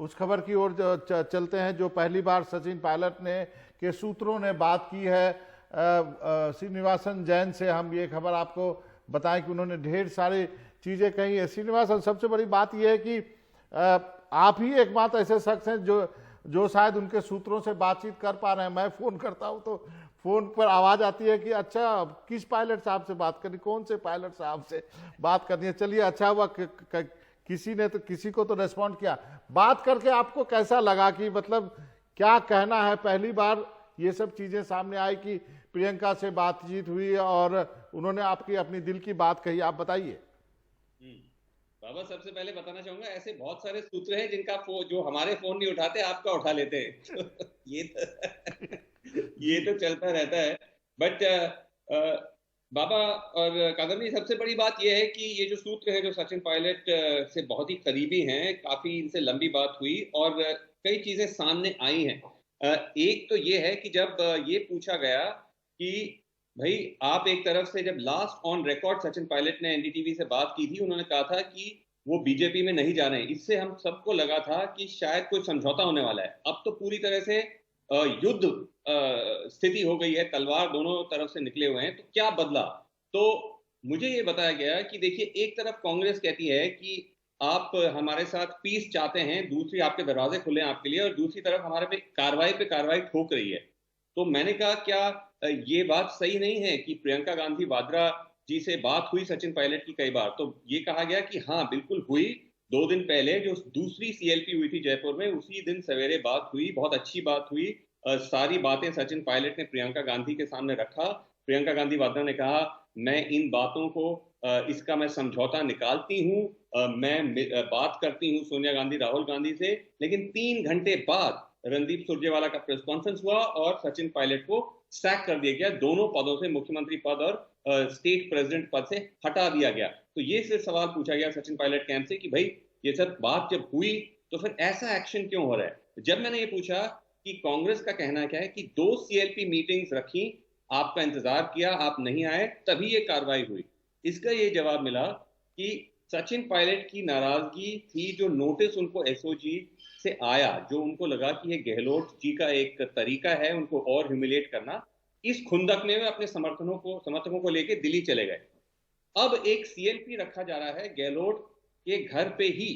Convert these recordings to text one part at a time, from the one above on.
उस खबर की ओर चलते हैं जो पहली बार सचिन पायलट ने के सूत्रों ने बात की है श्रीनिवासन जैन से। हम ये खबर आपको बताएं कि उन्होंने ढेर सारी चीजें कही है। श्रीनिवासन, सबसे बड़ी बात यह है कि आप ही एकमात्र ऐसे शख्स हैं जो शायद उनके सूत्रों से बातचीत कर पा रहे हैं। मैं फोन करता हूं तो फोन पर आवाज आती है कि अच्छा किस पायलट साहब से बात करनी, कौन से पायलट साहब से बात करनी है। चलिए, अच्छा हुआ किसी ने तो किसी को तो रेस्पॉन्ड किया। बात करके आपको कैसा लगा कि मतलब क्या कहना है? पहली बार ये सब चीजें सामने आई कि प्रियंका से बातचीत हुई और उन्होंने आपकी अपनी दिल की बात कही। आप बताइए। बाबा, सबसे पहले बताना चाहूंगा, ऐसे बहुत सारे सूत्र हैं जिनका जो हमारे फोन नहीं उठाते, आपका उठा लेते हैं। ये तो चलता रहता है। बट बाबा और कादम्बी, सबसे बड़ी बात यह है कि ये जो सूत्र है जो सचिन पायलट से बहुत ही करीबी हैं, काफी इनसे लंबी बात हुई और कई चीजें सामने आई हैं। एक तो ये है कि जब ये पूछा गया कि भाई, आप एक तरफ से जब last on record Sachin Pilot ने एनडीटीवी से बात की थी, उन्होंने कहा था कि वो बीजेपी में नहीं जा रहे हैं। इससे हम सबको लगा था कि शायद कोई समझौता होने वाला है। अब तो पूरी तरह से युद्ध स्थिति हो गई है, तलवार दोनों तरफ से निकले हुए हैं। तो क्या बदला? तो मुझे ये बताया गया कि देखिए, एक तरफ कांग्रेस कहती है कि आप हमारे साथ पीस चाहते हैं, दूसरी आपके दरवाजे खुले हैं आपके लिए, और दूसरी तरफ हमारे पे कार्रवाई ठोक रही है। तो मैंने कहा, क्या ये बात सही नहीं है कि प्रियंका गांधी वाड्रा जी से बात हुई सचिन पायलट की कई बार? तो ये कहा गया कि हाँ, बिल्कुल हुई। 2 दिन पहले जो दूसरी सीएलपी हुई थी जयपुर में, उसी दिन सवेरे बात हुई, बहुत अच्छी बात हुई। सारी बातें सचिन पायलट ने प्रियंका गांधी के सामने रखा। प्रियंका गांधी वाड्रा ने कहा, मैं इन बातों को इसका मैं समझौता निकालती हूँ, मैं बात करती हूँ सोनिया गांधी राहुल गांधी से। लेकिन 3 घंटे बाद रणदीप सुरजेवाला का प्रेस कॉन्फ्रेंस हुआ और सचिन पायलट को सैक कर दिया गया। दोनों पदों से, मुख्यमंत्री पद और स्टेट प्रेसिडेंट पद से हटा दिया गया। तो ये सिर्फ सवाल पूछा गया सचिन पायलट कैंप से कि भाई, ये सब बात जब हुई तो फिर ऐसा एक्शन क्यों हो रहा है? जब मैंने ये पूछा कि कांग्रेस का कहना क्या है कि 2 सीएलपी मीटिंग्स रखी, आपका इंतजार किया, आप नहीं आए, तभी ये कार्रवाई हुई। इसका ये जवाब मिला कि सचिन पायलट की नाराजगी थी, जो नोटिस उनको एसओजी से आया, जो उनको लगा कि ये गहलोत जी का एक तरीका है उनको और ह्यूमिलेट करना। इस खुंदक में वे अपने समर्थकों को लेकर दिल्ली चले गए। अब एक सीएलपी रखा जा रहा है गहलोत के घर पे ही,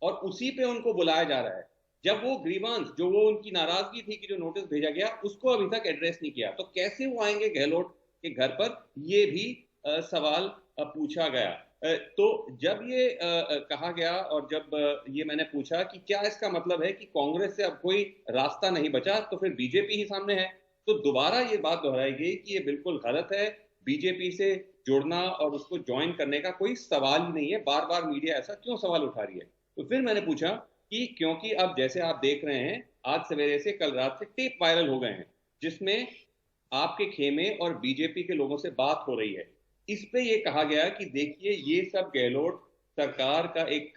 और उसी पे उनको बुलाया जा रहा है, जब वो ग्रीवांस, जो वो उनकी नाराजगी थी कि जो नोटिस भेजा गया, उसको अभी तक एड्रेस नहीं किया। तो कैसे वो आएंगे गहलोत के घर पर? ये भी सवाल पूछा गया। तो जब ये कहा गया और जब ये मैंने पूछा कि क्या इसका मतलब है कि कांग्रेस से अब कोई रास्ता नहीं बचा, तो फिर बीजेपी ही सामने है, तो दोबारा ये बात दोहराई गई कि ये बिल्कुल गलत है। बीजेपी से जुड़ना और उसको ज्वाइन करने का कोई सवाल ही नहीं है। बार बार मीडिया ऐसा क्यों सवाल उठा रही है? तो फिर मैंने पूछा कि क्योंकि अब जैसे आप देख रहे हैं, आज सवेरे से कल रात से टेप वायरल हो गए हैं जिसमें आपके खेमे और बीजेपी के लोगों से बात हो रही है। इस पे ये कहा गया कि देखिए, ये सब गहलोत सरकार का एक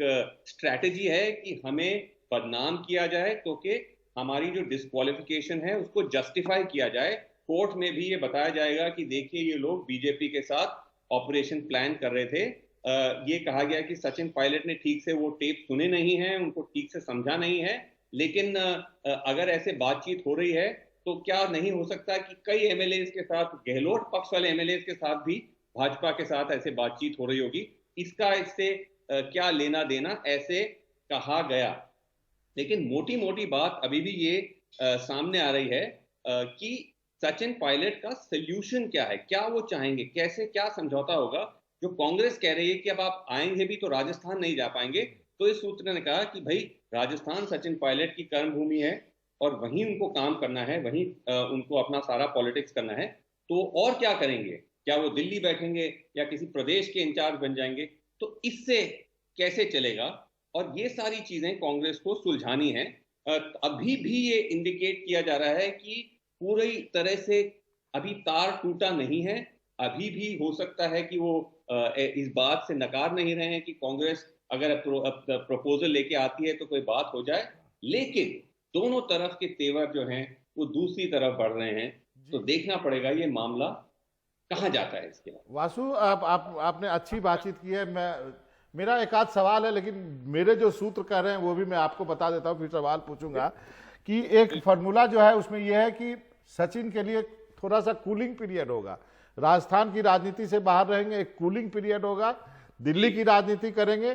स्ट्रैटेजी है कि हमें बदनाम किया जाए, तो कि हमारी जो डिस्क्वालिफिकेशन है उसको जस्टिफाई किया जाए। कोर्ट में भी ये बताया जाएगा कि देखिए, ये लोग बीजेपी के साथ ऑपरेशन प्लान कर रहे थे। ये कहा गया कि सचिन पायलट ने ठीक से वो टेप सुने नहीं है, उनको ठीक से समझा नहीं है। लेकिन अगर ऐसे बातचीत हो रही है तो क्या नहीं हो सकता कि कई एमएलए के साथ, गहलोत पक्ष वाले एमएलए के साथ भी भाजपा के साथ ऐसे बातचीत हो रही होगी? इसका इससे क्या लेना देना, ऐसे कहा गया। लेकिन मोटी मोटी बात अभी भी ये सामने आ रही है कि सचिन पायलट का सोल्यूशन क्या है, क्या वो चाहेंगे, कैसे क्या समझौता होगा? जो कांग्रेस कह रही है कि अब आप आएंगे भी तो राजस्थान नहीं जा पाएंगे, तो इस सूत्र ने कहा कि भाई, राजस्थान सचिन पायलट की कर्म भूमि है और वहीं उनको काम करना है, वहीं उनको अपना सारा पॉलिटिक्स करना है। तो और क्या करेंगे? क्या वो दिल्ली बैठेंगे या किसी प्रदेश के इंचार्ज बन जाएंगे? तो इससे कैसे चलेगा? और ये सारी चीजें कांग्रेस को सुलझानी है। अभी भी ये इंडिकेट किया जा रहा है कि पूरी तरह से अभी तार टूटा नहीं है। अभी भी हो सकता है कि वो इस बात से नकार नहीं रहे हैं कि कांग्रेस अगर प्रपोजल लेके आती है तो कोई बात हो जाए। लेकिन दोनों तरफ के तेवर जो हैं वो दूसरी तरफ बढ़ रहे हैं। तो देखना पड़ेगा ये मामला कहाँ जाता है इसके बाद। वासु, आपने अच्छी बातचीत की है। मेरा एक आध सवाल है, लेकिन मेरे जो सूत्र कह रहे हैं वो भी मैं आपको बता देता हूं, फिर सवाल पूछूंगा कि एक फॉर्मूला जो है उसमें यह है कि सचिन के लिए थोड़ा सा कूलिंग पीरियड होगा, राजस्थान की राजनीति से बाहर रहेंगे, एक कूलिंग पीरियड होगा, दिल्ली की राजनीति करेंगे,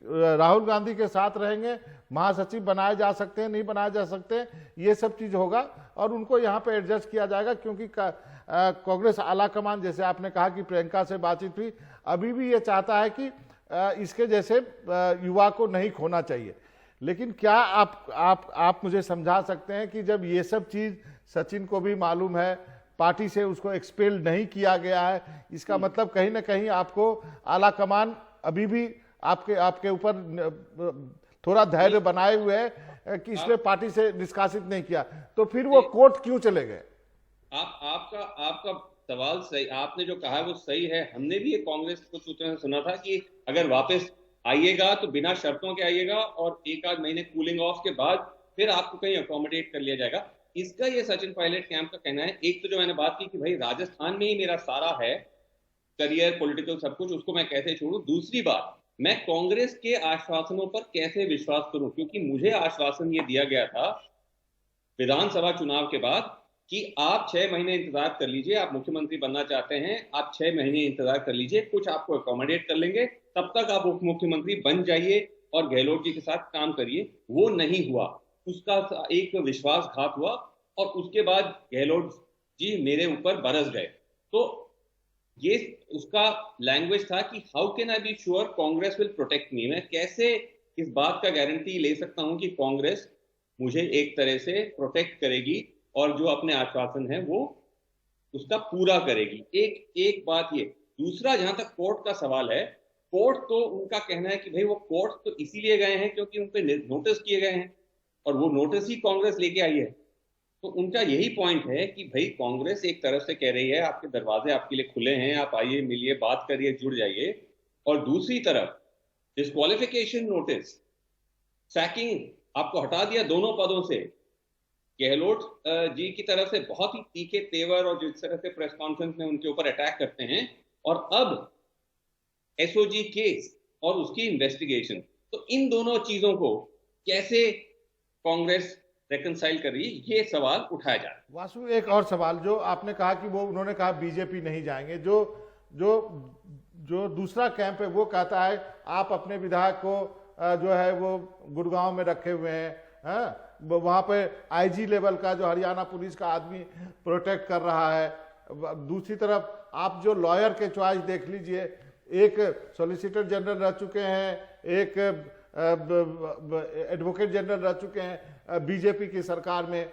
राहुल गांधी के साथ रहेंगे, महासचिव बनाए जा सकते हैं नहीं बनाए जा सकते, ये सब चीज होगा और उनको यहाँ पे एडजस्ट किया जाएगा, क्योंकि कांग्रेस आलाकमान, जैसे आपने कहा कि प्रियंका से बातचीत हुई, अभी भी ये चाहता है कि इसके जैसे युवा को नहीं खोना चाहिए। लेकिन क्या आप मुझे समझा सकते हैं कि जब ये सब चीज सचिन को भी मालूम है, पार्टी से उसको एक्सपेल नहीं किया गया है, इसका मतलब कहीं ना कहीं आपको आलाकमान अभी भी आपके ऊपर थोड़ा धैर्य बनाए हुए है कि इसने पार्टी से निष्कासित नहीं किया, तो फिर वो कोर्ट क्यों चले गए? आपका सवाल सही, आपने जो कहा वो सही है। हमने भी ये कांग्रेस कुछ सूत्रों से सुना था कि अगर वापस आइएगा तो बिना शर्तों के आइएगा और एक आध महीने कूलिंग ऑफ के बाद फिर आपको कहीं अकोमोडेट कर लिया जाएगा। इसका ये सचिन पायलट कैंप का कहना है। एक तो जो मैंने बात की कि भाई राजस्थान में ही मेरा सारा है करियर, पॉलिटिकल सब कुछ, उसको मैं कैसे छोड़ूं। दूसरी बात, मैं कांग्रेस के आश्वासनों पर कैसे विश्वास करूं, क्योंकि मुझे आश्वासन ये दिया गया था विधानसभा चुनाव के बाद कि आप 6 महीने इंतजार कर लीजिए, आप मुख्यमंत्री बनना चाहते हैं, आप 6 महीने इंतजार कर लीजिए, कुछ आपको अकोमोडेट कर लेंगे, तब तक आप उप मुख्यमंत्री बन जाइए और गहलोत जी के साथ काम करिए। वो नहीं हुआ, उसका एक विश्वासघात हुआ और उसके बाद गहलोत जी मेरे ऊपर बरस गए। तो ये उसका लैंग्वेज था कि how can I be sure Congress will protect me, मैं कैसे इस बात का गारंटी ले सकता हूं कि कांग्रेस मुझे एक तरह से प्रोटेक्ट करेगी और जो अपने आश्वासन है वो उसका पूरा करेगी। एक बात ये। दूसरा, जहां तक कोर्ट का सवाल है, कोर्ट तो उनका कहना है कि भाई वो कोर्ट तो इसीलिए गए हैं क्योंकि उन पे नोटिस किए गए हैं और वो नोटिस ही कांग्रेस लेके आई है। तो उनका यही पॉइंट है कि भाई कांग्रेस एक तरफ से कह रही है आपके दरवाजे आपके लिए खुले हैं, आप आइए, मिलिए, बात करिए, जुड़ जाइए, और दूसरी तरफ डिस्क्वालिफिकेशन नोटिस, सैकिंग, आपको हटा दिया दोनों पदों से। गहलोत जी की तरफ से बहुत ही तीखे तेवर और जिस तरह से प्रेस कॉन्फ्रेंस में उनके ऊपर अटैक करते हैं, और अब एसओजी केस और उसकी इन्वेस्टिगेशन, तो इन दोनों चीजों को कैसे कांग्रेस रेकंसाइल कर रही है, ये सवाल उठाया जा रहा है। वासु, एक और सवाल, जो आपने कहा कि वो उन्होंने कहा बीजेपी नहीं जाएंगे, जो दूसरा कैंप है वो कहता है आप अपने विधायक को जो है वो गुड़गांव में रखे हुए हैं, वहां पे आईजी लेवल का जो हरियाणा पुलिस का आदमी प्रोटेक्ट कर रहा है। दूसरी तरफ आप जो लॉयर के चॉइस देख लीजिए, एक सॉलिसिटर जनरल रह चुके हैं, एक एडवोकेट जनरल रह चुके हैं बीजेपी की सरकार में।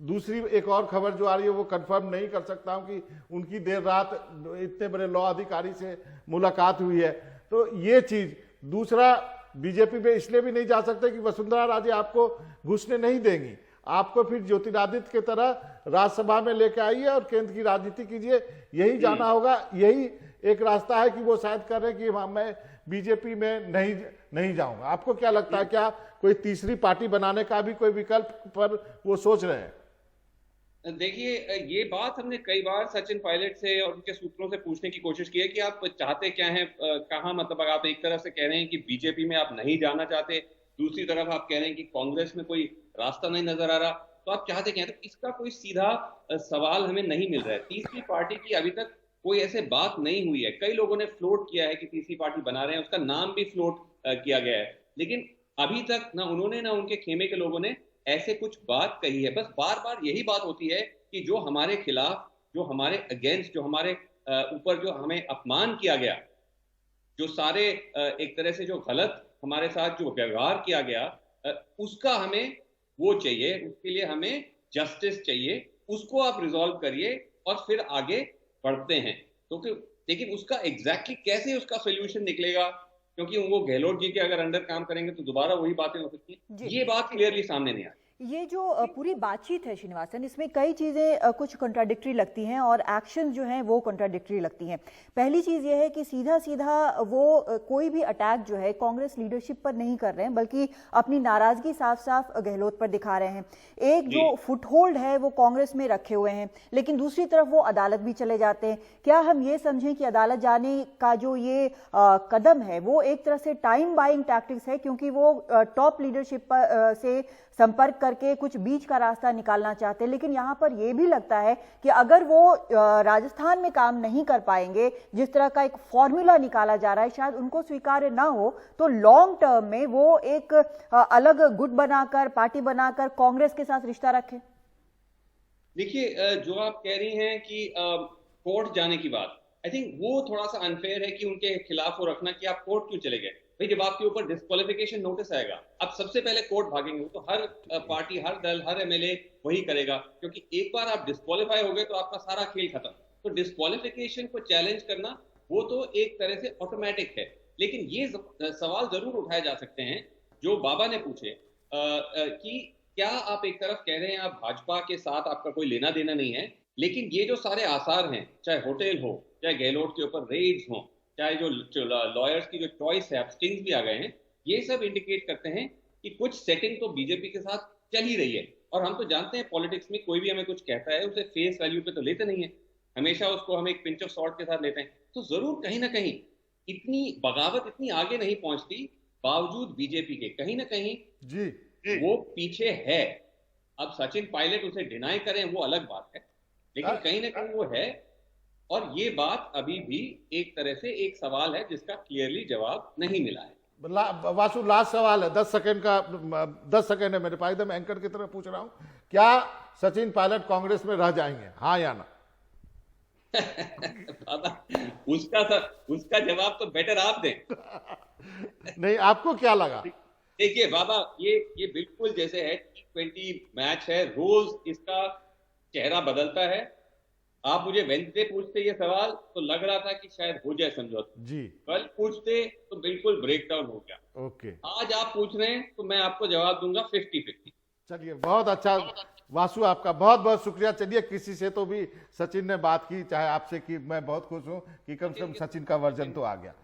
दूसरी एक और खबर जो आ रही है वो कंफर्म नहीं कर सकता हूं कि उनकी देर रात इतने बड़े लॉ अधिकारी से मुलाकात हुई है। तो ये चीज। दूसरा, बीजेपी में इसलिए भी नहीं जा सकते कि वसुंधरा राजे आपको घुसने नहीं देंगी, आपको फिर ज्योतिरादित्य की तरह राज्यसभा में लेके आइए और केंद्र की राजनीति कीजिए, यही जाना होगा। यही एक रास्ता है कि वो शायद कर रहे कि मैं बीजेपी में नहीं जाऊंगा। आपको क्या लगता है, क्या कोई तीसरी पार्टी बनाने का भी कोई विकल्प पर वो सोच रहे हैं? देखिए, ये बात हमने कई बार सचिन पायलट से और उनके सूत्रों से पूछने की कोशिश की है कि आप चाहते क्या हैं, कहाँ, मतलब आप एक तरफ से कह रहे हैं कि बीजेपी में आप नहीं जाना चाहते, दूसरी तरफ आप कह रहे हैं कि कांग्रेस में कोई रास्ता नहीं नजर आ रहा, तो आप चाहते क्या हैं? तो इसका कोई सीधा सवाल हमें नहीं मिल रहा है। तीसरी पार्टी की अभी तक कोई ऐसे बात नहीं हुई है। कई लोगों ने फ्लोट किया है कि तीसरी पार्टी बना रहे हैं, उसका नाम भी फ्लोट किया गया है, लेकिन अभी तक ना उन्होंने ना उनके खेमे के लोगों ने ऐसे कुछ बात कही है। बस बार बार यही बात होती है कि जो हमारे खिलाफ, जो हमारे अगेंस्ट, जो हमारे ऊपर जो हमें अपमान किया गया, जो सारे एक तरह से जो गलत हमारे साथ जो व्यवहार किया गया, उसका हमें वो चाहिए, उसके लिए हमें जस्टिस चाहिए, उसको आप रिजॉल्व करिए और फिर आगे बढ़ते हैं। तो लेकिन उसका एग्जैक्टली कैसे उसका सोल्यूशन निकलेगा, क्योंकि वो गहलोत जी के अगर अंडर काम करेंगे तो दोबारा वही बातें हो सकती हैं, ये बात क्लियरली सामने नहीं आ रही। ये जो पूरी बातचीत है श्रीनिवासन, इसमें कई चीज़ें कुछ कॉन्ट्राडिक्टरी लगती हैं और एक्शन जो हैं वो कॉन्ट्राडिक्टरी लगती हैं। पहली चीज़ ये है कि सीधा सीधा वो कोई भी अटैक जो है कांग्रेस लीडरशिप पर नहीं कर रहे हैं, बल्कि अपनी नाराज़गी साफ साफ गहलोत पर दिखा रहे हैं। एक जो फुटहोल्ड है वो कांग्रेस में रखे हुए हैं, लेकिन दूसरी तरफ वो अदालत भी चले जाते हैं। क्या हम ये समझें कि अदालत जाने का जो ये कदम है वो एक तरह से टाइम बाइंग टैक्टिक्स है, क्योंकि वो टॉप लीडरशिप से संपर्क करके कुछ बीच का रास्ता निकालना चाहते हैं। लेकिन यहाँ पर यह भी लगता है कि अगर वो राजस्थान में काम नहीं कर पाएंगे, जिस तरह का एक फॉर्मूला निकाला जा रहा है शायद उनको स्वीकार्य ना हो, तो लॉन्ग टर्म में वो एक अलग गुट बनाकर, पार्टी बनाकर कांग्रेस के साथ रिश्ता रखें। देखिए, जो आप कह रही हैं कि कोर्ट जाने की बात, आई थिंक वो थोड़ा सा अनफेयर है कि उनके खिलाफ वो रखना कि आप कोर्ट क्यों चले गए। भाई, जब आपके ऊपर डिस्क्वालिफिकेशन नोटिस आएगा, आप सबसे पहले कोर्ट भागेंगे। तो हर पार्टी, हर दल, हर एमएलए वही करेगा, क्योंकि एक बार आप डिस्क्वालीफाई हो गए तो आपका सारा खेल खत्म। तो डिस्क्वालिफिकेशन को चैलेंज करना वो तो एक तरह से ऑटोमेटिक है। लेकिन ये सवाल जरूर उठाए जा सकते हैं जो बाबा ने पूछे कि क्या आप एक तरफ कह रहे हैं आप भाजपा के साथ आपका कोई लेना देना नहीं है, लेकिन ये जो सारे आसार हैं, चाहे होटल हो, चाहे गहलोत के ऊपर रेड्स हो, चाहे जो लॉयर्स की जो चॉइस है, अब स्टिंग्स भी आ गए हैं, ये सब इंडिकेट करते हैं कि कुछ सेटिंग तो बीजेपी के साथ चल ही रही है। और हम तो जानते हैं पॉलिटिक्स में कोई भी हमें कुछ कहता है उसे फेस वैल्यू पे तो लेते नहीं है, हमेशा उसको हम एक पिंच ऑफ सॉल्ट के साथ लेते हैं। तो जरूर कहीं ना कहीं इतनी बगावत इतनी आगे नहीं पहुंचती, बावजूद बीजेपी के कहीं ना कहीं जी वो पीछे है। अब सचिन पायलट उसे डिनाई करें वो अलग बात है, लेकिन कहीं ना कहीं वो है। और ये बात अभी भी एक तरह से एक सवाल है जिसका क्लियरली जवाब नहीं मिला है। वासु, लास्ट सवाल है, 10 सेकंड का, 10 सेकंड है मेरे पास, एकदम एंकर की तरह पूछ रहा हूं, क्या सचिन पायलट कांग्रेस में रह जाएंगे, हाँ या ना? उसका जवाब तो बेटर आप दें। नहीं, आपको क्या लगा? देखिए बाबा, ये बिल्कुल जैसे है T20 मैच है, रोज इसका चेहरा बदलता है। आप मुझे वेंसडे पूछते ये सवाल तो लग रहा था कि शायद हो जाए समझौता जी, कल पूछते तो बिल्कुल ब्रेकडाउन हो गया। ओके, आज आप पूछ रहे हैं तो मैं आपको जवाब दूंगा 50-50। चलिए, बहुत अच्छा वासु, आपका बहुत बहुत शुक्रिया। चलिए, किसी से तो भी सचिन ने बात की, चाहे आपसे की, मैं बहुत खुश हूं कि कम से कम सचिन का वर्जन तो आ गया।